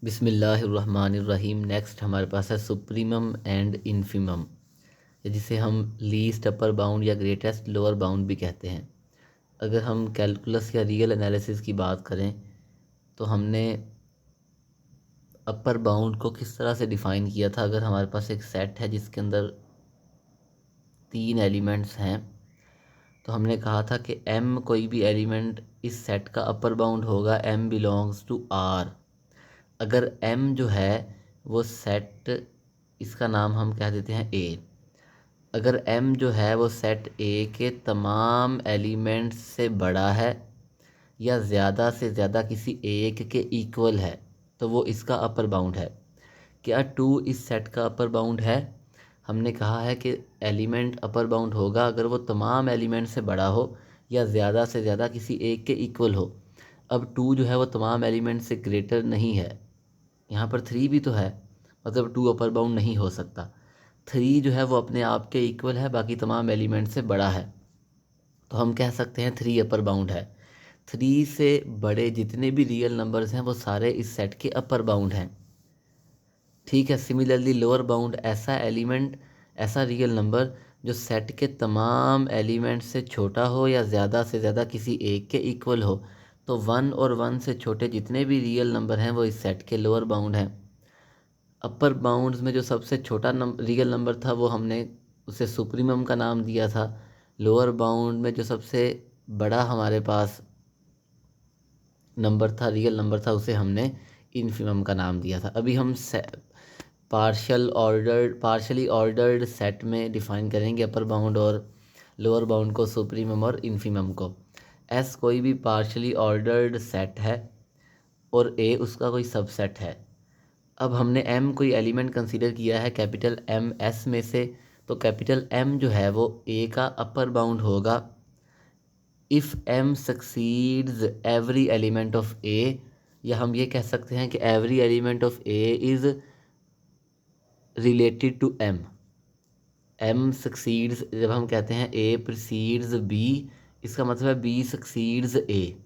बिस्मिल्लाहिर्रहमानिर्रहीम। नेक्स्ट हमारे पास है सुप्रीमम एंड इन्फीमम, जिसे हम लीस्ट अपर बाउंड या ग्रेटेस्ट लोअर बाउंड भी कहते हैं। अगर हम कैलकुलस या रियल एनालिसिस की बात करें तो हमने अपर बाउंड को किस तरह से डिफ़ाइन किया था। अगर हमारे पास एक सेट है जिसके अंदर 3 एलिमेंट्स हैं तो हमने कहा था कि m कोई भी एलिमेंट इस सेट का अपर बाउंड होगा, m बिलोंग्स टू r। अगर m जो है वो सेट, इसका नाम हम कह देते हैं a। अगर m जो है वो सेट a के तमाम एलिमेंट्स से बड़ा है या ज़्यादा से ज़्यादा किसी एक के इक्वल है तो वो इसका अपर बाउंड है। क्या 2 इस सेट का अपर बाउंड है? हमने कहा है कि एलिमेंट अपर बाउंड होगा अगर वो तमाम एलिमेंट से बड़ा हो या ज़्यादा से ज़्यादा किसी एक के इक्वल हो। अब 2 जो है वो तमाम एलिमेंट से ग्रेटर नहीं है। यहाँ पर 3 भी तो है, मतलब 2 अपर बाउंड नहीं हो सकता। 3 जो है वो अपने आप के इक्वल है, बाकी तमाम एलिमेंट से बड़ा है, तो हम कह सकते हैं 3 अपर बाउंड है। 3 से बड़े जितने भी रियल नंबर्स हैं वो सारे इस सेट के अपर बाउंड हैं। ठीक है। सिमिलरली लोअर बाउंड ऐसा एलिमेंट, ऐसा रियल नंबर जो सेट के तमाम एलिमेंट से छोटा हो या ज़्यादा से ज़्यादा किसी एक के इक्वल हो। तो 1 और 1 से छोटे जितने भी रियल नंबर हैं वो इस सेट के लोअर बाउंड हैं। अपर बाउंड्स में जो सबसे छोटा रियल नंबर था वो हमने उसे सुप्रीमम का नाम दिया था। लोअर बाउंड में जो सबसे बड़ा हमारे पास नंबर था, रियल नंबर था, उसे हमने इन्फीमम का नाम दिया था। अभी हम पार्शली ऑर्डर्ड सेट में डिफ़ाइन करेंगे अपर बाउंड और लोअर बाउंड को, सुप्रीमम और इन्फीमम को। एस कोई भी पार्शली ऑर्डर्ड सेट है और ए उसका कोई सबसेट है। अब हमने एम कोई एलिमेंट कंसीडर किया है कैपिटल एम एस में से, तो कैपिटल एम जो है वो ए का अपर बाउंड होगा if M succeeds every element of A, या हम ये कह सकते हैं कि every element of A is related to M. M succeeds, जब हम कहते हैं ए प्रीसीड्स बी, इसका मतलब है बी सक्सीड्स ए,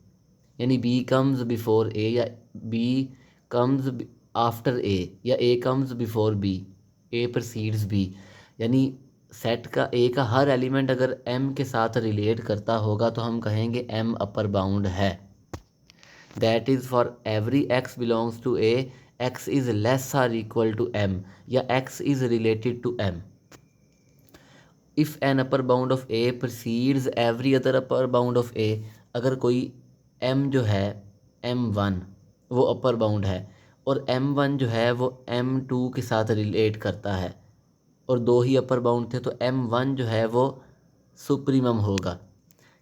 यानी बी कम्स बिफोर ए, या बी कम्स आफ्टर ए, या ए कम्स बिफोर बी, ए प्रीसीड्स बी। यानी सेट का ए का हर एलिमेंट अगर एम के साथ रिलेट करता होगा तो हम कहेंगे एम अपर बाउंड है। That is for every X belongs to A, X is less or equal to M, या X is related to M. If N upper bound of A precedes every other upper bound of A, अगर कोई m जो है m1 वो अपर bound है और m1 जो है वो m2 के साथ रिलेट करता है और 2 ही अपर बाउंड थे, तो m1 जो है वो सुप्रीमम होगा।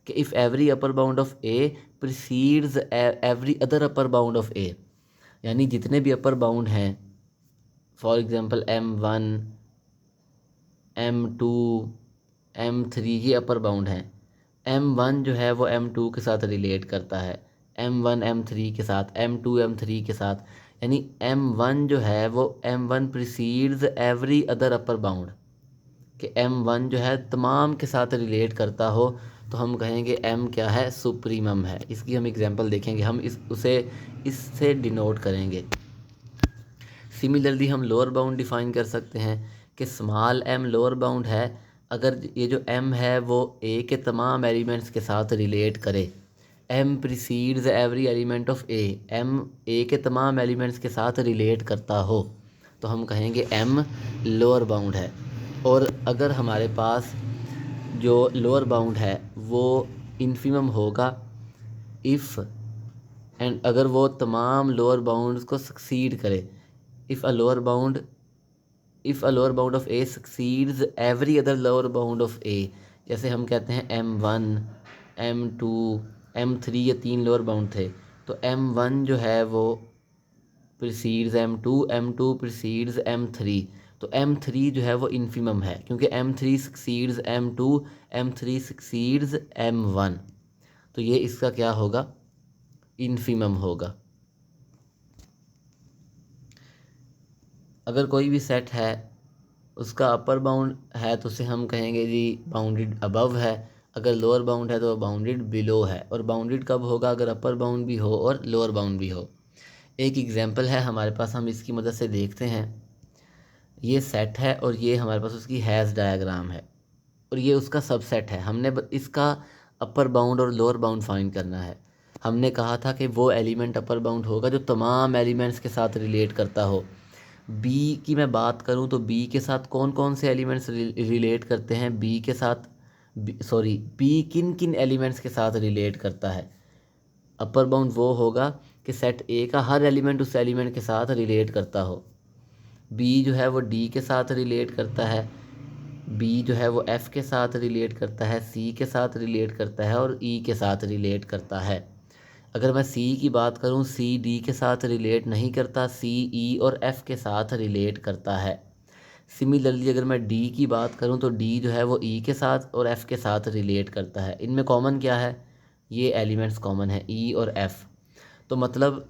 कि if every upper bound of A precedes every other upper bound of A, यानी जितने भी अपर बाउंड हैं, for example m1, m2, m3, ये अपर बाउंड हैं। m1 जो है वो m2 के साथ रिलेट करता है, m1 m3 के साथ, m2 m3 के साथ, यानी m1 जो है वो m1 precedes every other upper bound, कि m1 जो है तमाम के साथ रिलेट करता हो तो हम कहेंगे m क्या है, सुप्रीमम है। इसकी हम एग्जांपल देखेंगे, हम उसे इससे डिनोट करेंगे। सिमिलरली हम लोअर बाउंड डिफ़ाइन कर सकते हैं कि स्मॉल m लोअर बाउंड है अगर ये जो m है वो a के तमाम एलिमेंट्स के साथ रिलेट करे। m precedes every element of a, m a के तमाम एलिमेंट्स के साथ रिलेट करता हो तो हम कहेंगे m लोअर बाउंड है। और अगर हमारे पास जो लोअर बाउंड है वो इन्फीमम होगा इफ़ एंड अगर वो तमाम लोअर बाउंड्स को सक्सीड करे। If a lower bound of A succeeds every other lower bound of A, जैसे हम कहते हैं m1, m2, m3, ये 3 लोअर बाउंड थे, तो m1 जो है वो precedes m2, m2 precedes m3, तो m3 जो है वो इन्फीमम है क्योंकि m3 succeeds m2, m3 succeeds m1, तो ये इसका क्या होगा, इन्फीमम होगा। अगर कोई भी सेट है उसका अपर बाउंड है तो उसे हम कहेंगे जी बाउंडेड अबव है, अगर लोअर बाउंड है तो बाउंडेड बिलो है। और बाउंडेड कब होगा, अगर अपर बाउंड भी हो और लोअर बाउंड भी हो। एक एग्जांपल है हमारे पास, हम इसकी मदद से देखते हैं। ये सेट है और ये हमारे पास उसकी हैज़ डायग्राम है और ये उसका सबसेट है। हमने इसका अपर बाउंड और लोअर बाउंड फाइंड करना है। हमने कहा था कि वो एलिमेंट अपर बाउंड होगा जो तमाम एलिमेंट्स के साथ रिलेट करता हो। बी की मैं बात करूं तो बी के साथ कौन कौन से एलिमेंट्स रिलेट करते हैं, बी के साथ बी किन किन एलिमेंट्स के साथ रिलेट करता है। अपर बाउंड वो होगा कि सेट ए का हर एलिमेंट उस एलिमेंट के साथ रिलेट करता हो। बी जो है वो डी के साथ रिलेट करता है, बी जो है वो एफ़ के साथ रिलेट करता है, सी के साथ रिलेट करता है और ई के साथ रिलेट करता है। अगर मैं सी की बात करूं, सी डी के साथ रिलेट नहीं करता, सी ई और एफ़ के साथ रिलेट करता है। सिमिलरली अगर मैं डी की बात करूं तो डी जो है वो ई के साथ और एफ़ के साथ रिलेट करता है। इनमें कॉमन क्या है, ये एलिमेंट्स कॉमन है ई और एफ़। तो मतलब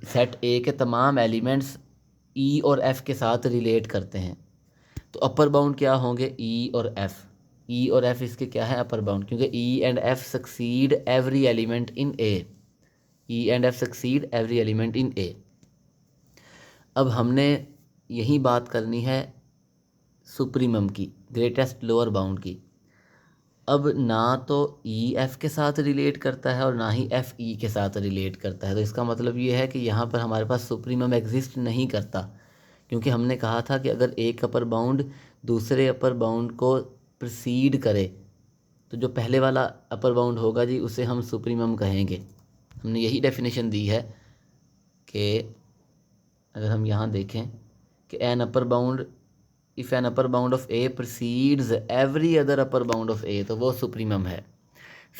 सेट ए के तमाम एलिमेंट्स ई और एफ़ के साथ रिलेट करते हैं। तो अपर बाउंड क्या होंगे, ई और एफ़। ई और एफ़ इसके क्या है, अपर बाउंड, क्योंकि E and F succeed every element in A. E and F succeed every element in A. अब हमने यही बात करनी है सुप्रीमम की, ग्रेटेस्ट लोअर बाउंड की। अब ना तो ई एफ़ के साथ रिलेट करता है और ना ही एफ़ ई के साथ रिलेट करता है। तो इसका मतलब ये है कि यहाँ पर हमारे पास सुप्रीमम एग्जिस्ट नहीं करता, क्योंकि हमने कहा था कि अगर एक अपर बाउंड दूसरे अपर बाउंड को प्रीसीड करे तो जो पहले वाला अपर बाउंड होगा जी उसे हम सुप्रीमम कहेंगे। हमने यही डेफिनेशन दी है कि अगर हम यहाँ देखें कि N upper bound, if N upper bound of A precedes every other upper bound of A, तो वो सुप्रीमम है।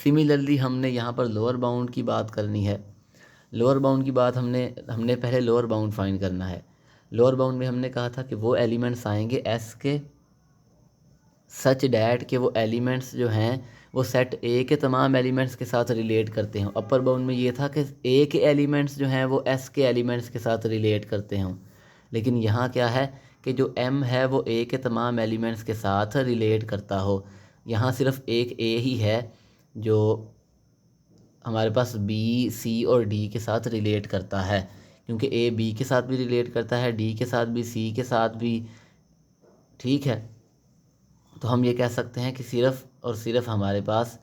सिमिलरली हमने यहाँ पर लोअर बाउंड की बात करनी है। लोअर बाउंड की बात हमने पहले लोअर बाउंड फाइंड करना है। लोअर बाउंड में हमने कहा था कि वो एलिमेंट्स आएंगे एस के सच डैट के वो एलिमेंट्स जो हैं वो सेट ए के तमाम एलिमेंट्स के साथ रिलेट करते हों। अपर बाउंड में ये था कि ए के एलिमेंट्स जो हैं वो एस के एलिमेंट्स के साथ रिलेट करते हों। लेकिन यहाँ क्या है कि जो एम है वो ए के तमाम एलिमेंट्स के साथ रिलेट करता हो। यहाँ सिर्फ एक ए ही है जो हमारे पास बी सी और डी के साथ रिलेट करता है, क्योंकि ए बी के साथ भी रिलेट करता है, डी के साथ भी, सी के साथ भी। ठीक है, तो हम ये कह सकते हैं कि सिर्फ़ और सिर्फ हमारे पास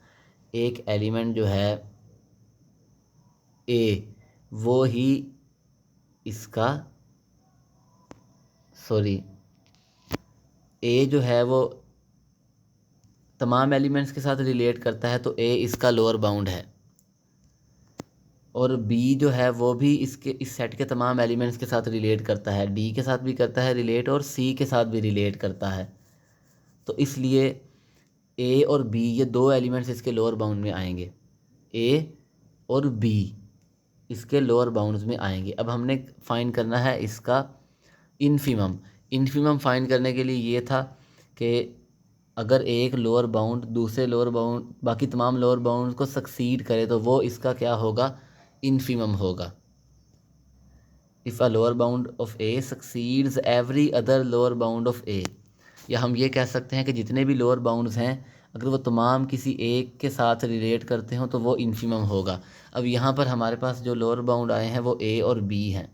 एक एलिमेंट जो है ए, वो ही इसका ए जो है वो तमाम एलिमेंट्स के साथ रिलेट करता है, तो ए इसका लोअर बाउंड है। और बी जो है वो भी इस सेट के तमाम एलिमेंट्स के साथ रिलेट करता है, डी के साथ भी करता है रिलेट और सी के साथ भी रिलेट करता है। तो इसलिए ए और बी ये दो एलिमेंट्स इसके लोअर बाउंड में आएंगे, ए और बी इसके लोअर बाउंड्स में आएंगे। अब हमने फाइंड करना है इसका इन्फीमम। इन्फीमम फाइंड करने के लिए ये था कि अगर एक लोअर बाउंड दूसरे लोअर बाउंड बाकी तमाम लोअर बाउंड को सक्सीड करे तो वो इसका क्या होगा, इन्फीमम होगा। If a lower bound of A succeeds every other lower bound of A, या हम ये कह सकते हैं कि जितने भी लोअर बाउंड्स हैं अगर वो तमाम किसी एक के साथ रिलेट करते हो तो वो इन्फीमम होगा। अब यहाँ पर हमारे पास जो लोअर बाउंड आए हैं वो ए और बी हैं।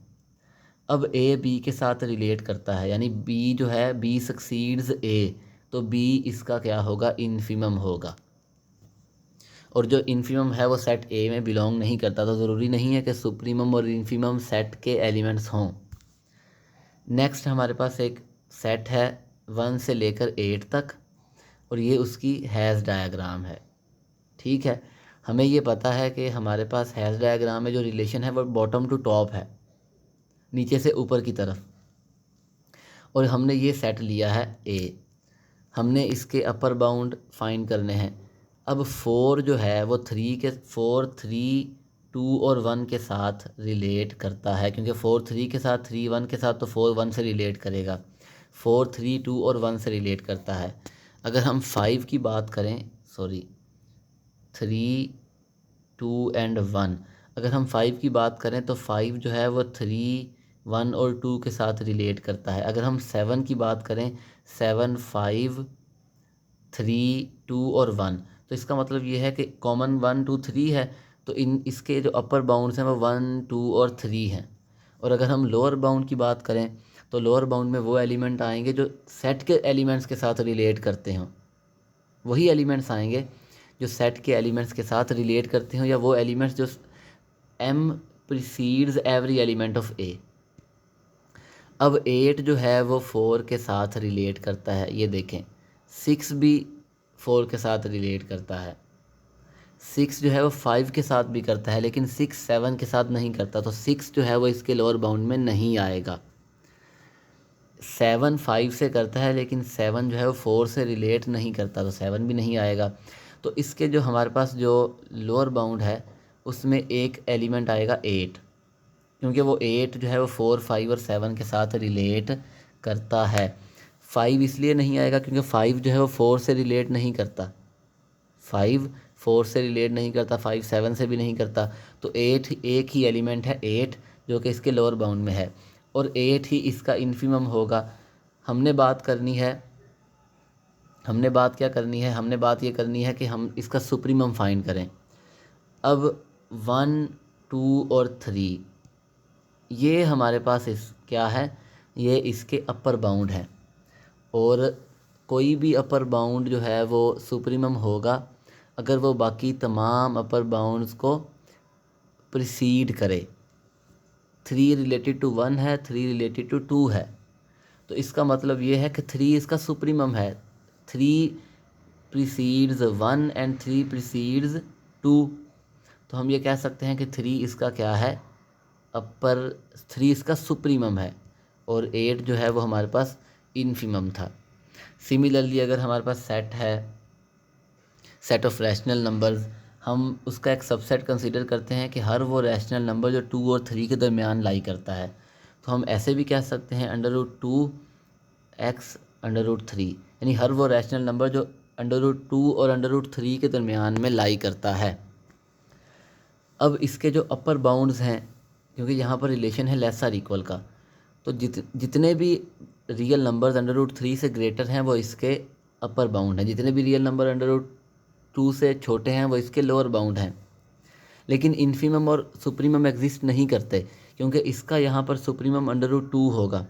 अब ए बी के साथ रिलेट करता है, यानी बी जो है बी सक्सीड्स ए, तो बी इसका क्या होगा, इन्फीमम होगा। और जो इन्फीमम है वो सेट ए में बिलोंग नहीं करता, तो ज़रूरी नहीं है कि सुप्रीमम और इन्फीमम सेट के एलिमेंट्स हों। नेक्स्ट हमारे पास एक सेट है 1 से लेकर 8 तक और ये उसकी हैज़ डायग्राम है। ठीक है, हमें ये पता है कि हमारे पास हैज़ डायग्राम में जो रिलेशन है वो बॉटम टू टॉप है, नीचे से ऊपर की तरफ। और हमने ये सेट लिया है ए, हमने इसके अपर बाउंड फाइंड करने हैं। अब 4 जो है वो 4, 3, 2 और 1 के साथ रिलेट करता है, क्योंकि 4 3 के साथ, 3 1 के साथ, तो 4 1 से रिलेट करेगा। 4 3 2 और 1 से रिलेट करता है। अगर हम 5 की बात करें, 3 2 एंड 1, अगर हम 5 की बात करें तो 5 जो है वो 3 1 और 2 के साथ रिलेट करता है। अगर हम 7 की बात करें, 7 5 3 2 और 1, तो इसका मतलब ये है कि कॉमन 1 2 3 है, तो इसके जो अपर बाउंड्स हैं वो 1 2 और 3 हैं। और अगर हम लोअर बाउंड की बात करें तो लोअर बाउंड में वो एलिमेंट आएंगे जो सेट के एलिमेंट्स के साथ रिलेट करते हों, वही एलिमेंट्स आएंगे जो सेट के एलिमेंट्स के साथ रिलेट करते हो, या वो एलिमेंट्स जो m precedes every element of a। अब 8 जो है वो 4 के साथ रिलेट करता है, ये देखें 6 भी 4 के साथ रिलेट करता है, 6 जो है वो 5 के साथ भी करता है, लेकिन 6 7 के साथ नहीं करता, तो 6 जो है वो इसके लोअर बाउंड में नहीं आएगा। 7 5 से करता है, लेकिन 7 जो है वो 4 से रिलेट नहीं करता, तो 7 भी नहीं आएगा। तो इसके जो हमारे पास जो लोअर बाउंड है उसमें एक एलिमेंट आएगा 8, क्योंकि वो 8 जो है वो 4 5 और 7 के साथ रिलेट करता है। 5 इसलिए नहीं आएगा क्योंकि 5 जो है वो 4 से रिलेट नहीं करता, 5 4 से रिलेट नहीं करता, 5 7 से भी नहीं करता। तो 8 एक ही एलिमेंट है 8 जो कि इसके लोअर बाउंड में है, और 8 ही इसका इन्फीमम होगा। हमने बात करनी है, हमने बात क्या करनी है, हमने बात ये करनी है कि हम इसका सुप्रीमम फाइंड करें। अब 1 2 और 3 ये हमारे पास इस क्या है, ये इसके अपर बाउंड है, और कोई भी अपर बाउंड जो है वो सुप्रीमम होगा अगर वो बाकी तमाम अपर बाउंड्स को प्रिसीड करे। 3 रिलेटेड टू 1 है, 3 रिलेटेड टू 2 है, तो इसका मतलब ये है कि 3 इसका सुप्रीमम है। 3 प्रीसीड्स 1 एंड 3 प्रीसीड्स 2, तो हम ये कह सकते हैं कि 3 इसका क्या है, अपर 3 इसका सुप्रीमम है, और 8 जो है वो हमारे पास इन्फीमम था। सिमिलरली अगर हमारे पास सेट है, सेट ऑफ रैशनल नंबर्स, हम उसका एक सबसेट कंसीडर करते हैं कि हर वो रैशनल नंबर जो 2 और 3 के दरमियान लाई करता है, तो हम ऐसे भी कह सकते हैं √2x√3, यानी हर वो रैशनल नंबर जो √2 और √3 के दरमियान में लाई करता है। अब इसके जो अपर बाउंड्स हैं, क्योंकि यहाँ पर रिलेशन है लेस आर इक्वल का, तो जितने भी रियल नंबर्स √3 से ग्रेटर हैं वो इसके अपर बाउंड हैं, जितने भी रियल नंबर √2 से छोटे हैं वो इसके लोअर बाउंड हैं। लेकिन इन्फीमम और सुप्रीमम एग्जिस्ट नहीं करते, क्योंकि इसका यहाँ पर सुप्रीमम √2 होगा,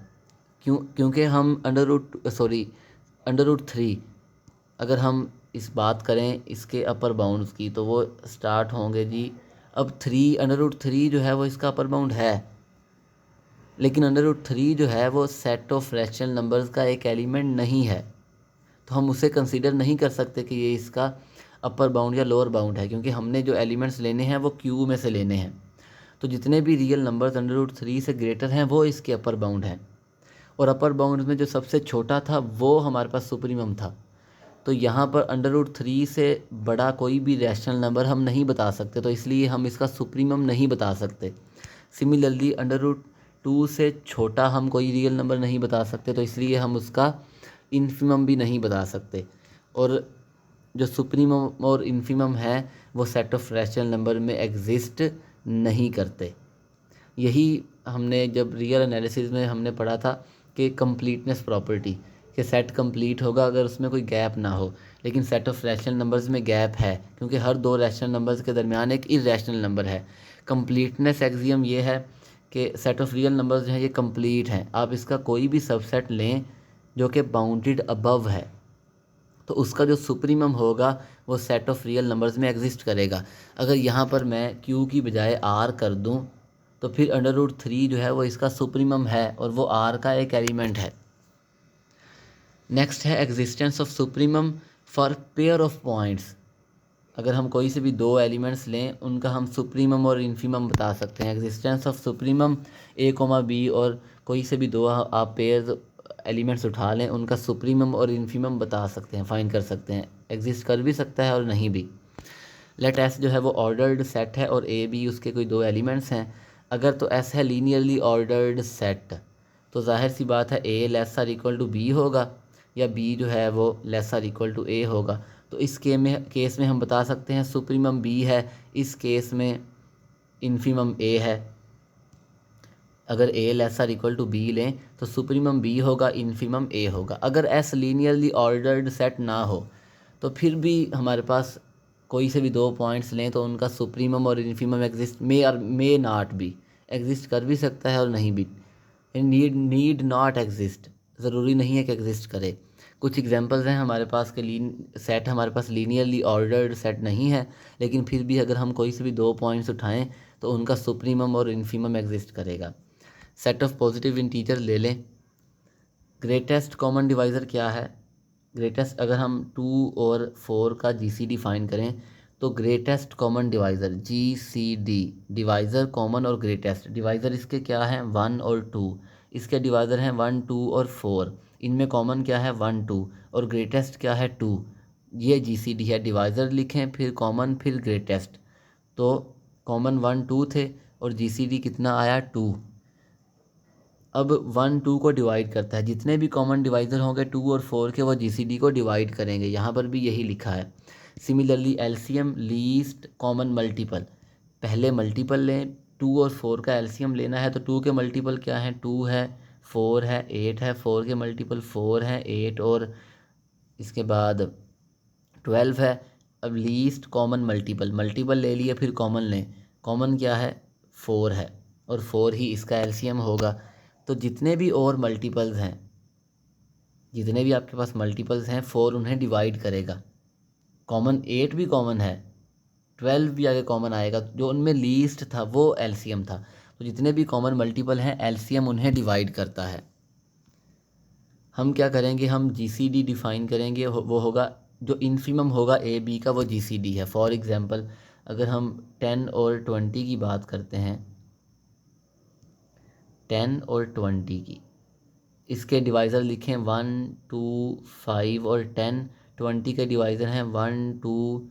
क्योंकि हम √3 अगर हम इस बात करें इसके अपर बाउंड्स की, तो वो स्टार्ट होंगे जी। अब 3 जो है वो इसका अपर बाउंड है, लेकिन √3 जो है वो सेट ऑफ रैशनल नंबर्स का एक एलिमेंट नहीं है, तो हम उसे कंसीडर नहीं कर सकते कि ये इसका अपर बाउंड या लोअर बाउंड है, क्योंकि हमने जो एलिमेंट्स लेने हैं वो क्यू में से लेने हैं। तो जितने भी रियल नंबर्स √3 से ग्रेटर हैं वो इसके अपर बाउंड हैं, और अपर बाउंड में जो सबसे छोटा था वो हमारे पास सुप्रीमम था। तो यहाँ पर √3 से बड़ा कोई भी रैशनल नंबर हम नहीं बता सकते, तो इसलिए हम इसका सुप्रीमम नहीं बता सकते। सिमिलरली √2 से छोटा हम कोई रियल नंबर नहीं बता सकते, तो इसलिए हम उसका इन्फीमम भी नहीं बता सकते। और जो सुप्रीमम और इन्फीमम है वो सेट ऑफ रैशनल नंबर में एग्जिस्ट नहीं करते। यही हमने जब रियल एनालिसिस में हमने पढ़ा था कि कंप्लीटनेस प्रॉपर्टी, कि सेट कंप्लीट होगा अगर उसमें कोई गैप ना हो, लेकिन सेट ऑफ रैशनल नंबर्स में गैप है, क्योंकि हर दो रैशनल नंबर्स के दरमियान एक इरैशनल नंबर है। कंप्लीटनेस एक्सियम ये है कि सेट ऑफ रियल नंबर्स जो हैं ये कंप्लीट हैं। आप इसका कोई भी सबसेट लें जो कि बाउंडेड अबव है, तो उसका जो सुप्रीमम होगा वो सेट ऑफ रियल नंबर्स में एग्जिस्ट करेगा। अगर यहाँ पर मैं q की बजाय r कर दूँ तो फिर √3 जो है वो इसका सुप्रीमम है, और वो r का एक एलिमेंट है। नेक्स्ट है existence of supremum for pair of points. अगर हम कोई से भी दो एलिमेंट्स लें उनका हम सुप्रीमम और इन्फीमम बता सकते हैं। Existence of supremum a, b, और कोई से भी दो आप पेयर एलिमेंट्स उठा लें, उनका सुप्रीमम और इन्फीमम बता सकते हैं, फाइंड कर सकते हैं। एग्जिस्ट कर भी सकता है और नहीं भी। लेट एस जो है वो ऑर्डर्ड सेट है और a b उसके कोई दो एलिमेंट्स हैं। अगर तो एस है लीनियरली ऑर्डर्ड सेट, तो जाहिर सी बात है a < b होगा, या b जो है वो < a होगा। तो इस केस में हम बता सकते हैं सुप्रीमम b है, इस केस में इन्फीमम a है। अगर a < b लें तो सुप्रीमम b होगा, इन्फीमम a होगा। अगर s लीनियरली ऑर्डर्ड सेट ना हो तो फिर भी हमारे पास कोई से भी दो पॉइंट्स लें तो उनका सुप्रीमम और इन्फीमम एग्जिस्ट मे और मे नॉट बी, एग्जिस्ट कर भी सकता है और नहीं भी। नीड नॉट एग्जिस्ट, ज़रूरी नहीं है कि एग्जिस्ट करे। कुछ एग्जांपल्स हैं हमारे पास के सेट हमारे पास लीनियरली ऑर्डर्ड सेट नहीं है, लेकिन फिर भी अगर हम कोई से भी 2 पॉइंट्स उठाएं तो उनका सुप्रीमम और इन्फीमम एग्जिस्ट करेगा। सेट ऑफ पॉजिटिव इंटीजर ले लें। ग्रेटेस्ट कॉमन डिवाइज़र क्या है? ग्रेटेस्ट, अगर हम 2 और 4 का GCD फाइंड करें तो greatest common divisor GCD, divisor common और ग्रेटेस्ट। डिवाइज़र इसके क्या हैं? 1 और 2। इसके डिवाइज़र हैं 1, 2 और 4। इनमें कॉमन क्या है? 1, 2। और ग्रेटेस्ट क्या है? 2। ये GCD है। डिवाइज़र लिखें, फिर कॉमन, फिर ग्रेटेस्ट। तो कॉमन 1, 2 थे और GCD कितना आया? 2। अब 1, 2 को डिवाइड करता है। जितने भी कॉमन डिवाइज़र होंगे 2 और 4 के, वो GCD को डिवाइड करेंगे। यहाँ पर भी यही लिखा है। Similarly LCM, least common multiple. पहले मल्टीपल लें, 2 और 4 का LCM लेना है तो 2 के मल्टीपल क्या हैं? 2 है, 4 है, 8 है। 4 के मल्टीपल 4 है, 8 और इसके बाद 12 है। अब लीस्ट कॉमन मल्टीपल, मल्टीपल ले लिए फिर कॉमन लें। कॉमन क्या है? 4 है और 4 ही इसका LCM होगा। तो जितने भी और मल्टीपल्स हैं, जितने भी आपके पास मल्टीपल्स हैं, 4 उन्हें डिवाइड करेगा। कॉमन 8 भी कॉमन है, 12 भी आगे कॉमन आएगा। जो उनमें लीस्ट था वो LCM था। तो जितने भी कॉमन मल्टीपल हैं LCM उन्हें डिवाइड करता है। हम क्या करेंगे? हम GCD डिफाइन करेंगे। वो होगा जो इन्फीमम होगा AB का, वो GCD है। फॉर एग्ज़ाम्पल अगर हम 10 और 20 की बात करते हैं, 10 और 20 की, इसके डिवाइज़र लिखें 1, 2, 5 और 10। 20 के डिवाइज़र हैं 1, 2,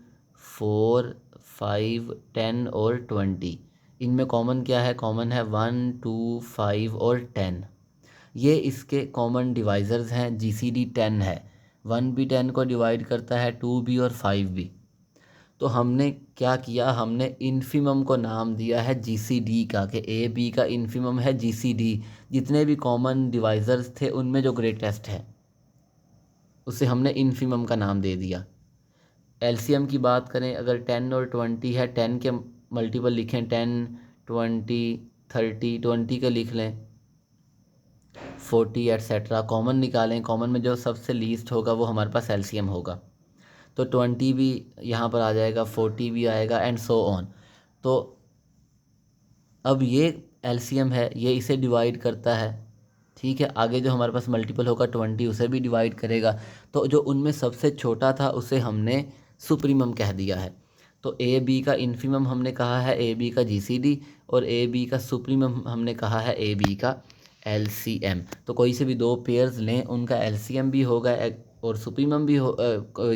4, 5, 10 और 20। इनमें कॉमन क्या है? कॉमन है 1, 2, 5 और 10। ये इसके कॉमन डिवाइज़र्स हैं। GCD 10 है। 1 भी 10 को डिवाइड करता है, 2 भी और 5 भी। तो हमने क्या किया? हमने इन्फीमम को नाम दिया है GCD का, कि AB का इन्फीमम है GCD। जितने भी कॉमन डिवाइज़र्स थे उनमें जो ग्रेटेस्ट है उसे हमने इन्फीमम का नाम दे दिया। LCM की बात करें, अगर 10 और 20 है, 10 के मल्टीपल लिखें 10, 20, 30, 20 के लिख लें 40 एट्सेट्रा। कॉमन निकालें, कॉमन में जो सबसे लीस्ट होगा वो हमारे पास LCM होगा। तो 20 भी यहाँ पर आ जाएगा, 40 भी आएगा एंड सो ऑन। तो अब ये LCM है, ये इसे डिवाइड करता है। ठीक है, आगे जो हमारे पास मल्टीपल होगा 20 उसे भी डिवाइड करेगा। तो जो उनमें सबसे छोटा था उसे हमने सुप्रीमम कह दिया है। तो AB का इन्फीमम हमने कहा है AB का GCD, और AB का सुप्रीमम हमने कहा है AB का LCM। तो कोई से भी 2 पेयर्स लें, उनका LCM भी होगा और सुप्रीमम भी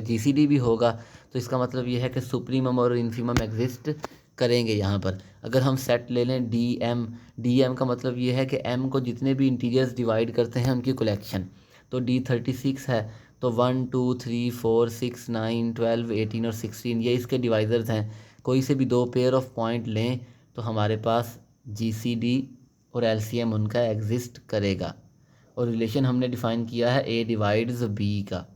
GCD भी होगा। तो इसका मतलब ये है कि सुप्रीमम और इन्फीमम एग्जिस्ट करेंगे यहाँ पर। अगर हम सेट ले लें DM का मतलब ये है कि M को जितने भी इंटीजर्स डिवाइड करते हैं उनकी कलेक्शन। तो D36 है, तो 1, 2, 3, 4, 6, 9, 12, 18 और 16 ये इसके डिवाइज़र्स हैं। कोई से भी 2 पेयर ऑफ पॉइंट लें तो हमारे पास GCD और LCM उनका एग्जिस्ट करेगा। और रिलेशन हमने डिफ़ाइन किया है A डिवाइड्स B का,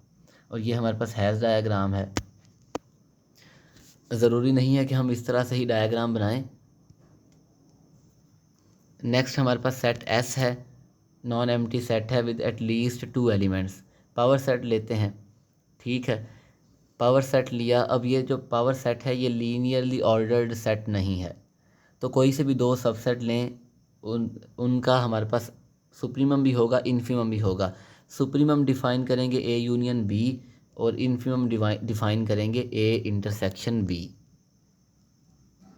और ये हमारे पास हैज़ डायग्राम है। ज़रूरी नहीं है कि हम इस तरह से ही डायग्राम बनाएं। नेक्स्ट हमारे पास सेट S है, नॉन एम्प्टी सेट है with at least 2 elements. Power set लेते हैं। ठीक है, पावर सेट लिया। अब ये जो पावर सेट है ये लीनियरली ऑर्डर्ड सेट नहीं है। तो कोई से भी 2 सबसेट लें, उनका हमारे पास सुप्रीमम भी होगा, इन्फीमम भी होगा। सुप्रीमम डिफ़ाइन करेंगे A यूनियन B और इन्फीमम डिफ़ाइन करेंगे A इंटरसेक्शन B।